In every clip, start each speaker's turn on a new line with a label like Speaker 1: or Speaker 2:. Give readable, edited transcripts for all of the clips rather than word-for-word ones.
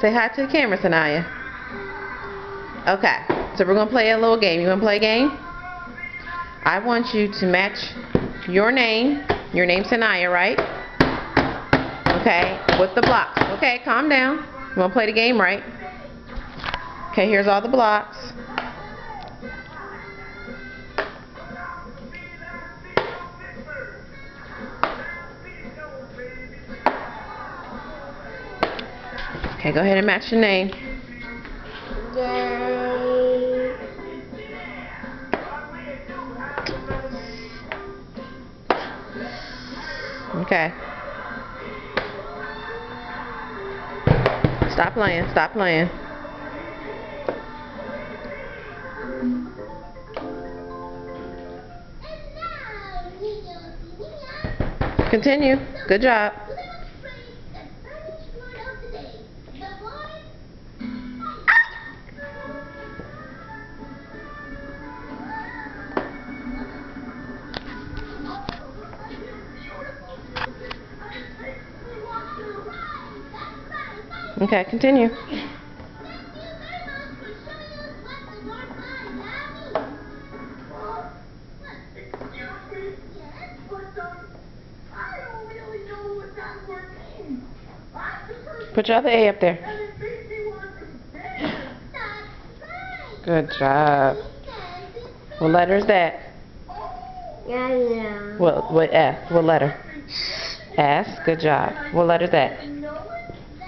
Speaker 1: Say hi to the camera, Sanaya. Okay, so we're going to play a little game. You want to play a game? I want you to match your name. Your name's Sanaya, right? Okay, with the blocks. Okay, calm down. You want to play the game, right? Okay, here's all the blocks. Okay, go ahead and match your name.
Speaker 2: Yay.
Speaker 1: Okay. Stop playing. Stop playing. Continue. Good job. Okay, continue. Put your other A up there. Good job. What letter is that?
Speaker 2: Yeah.
Speaker 1: What F? What letter? S. Good job. What letter is that?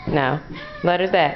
Speaker 1: No. Letter is that?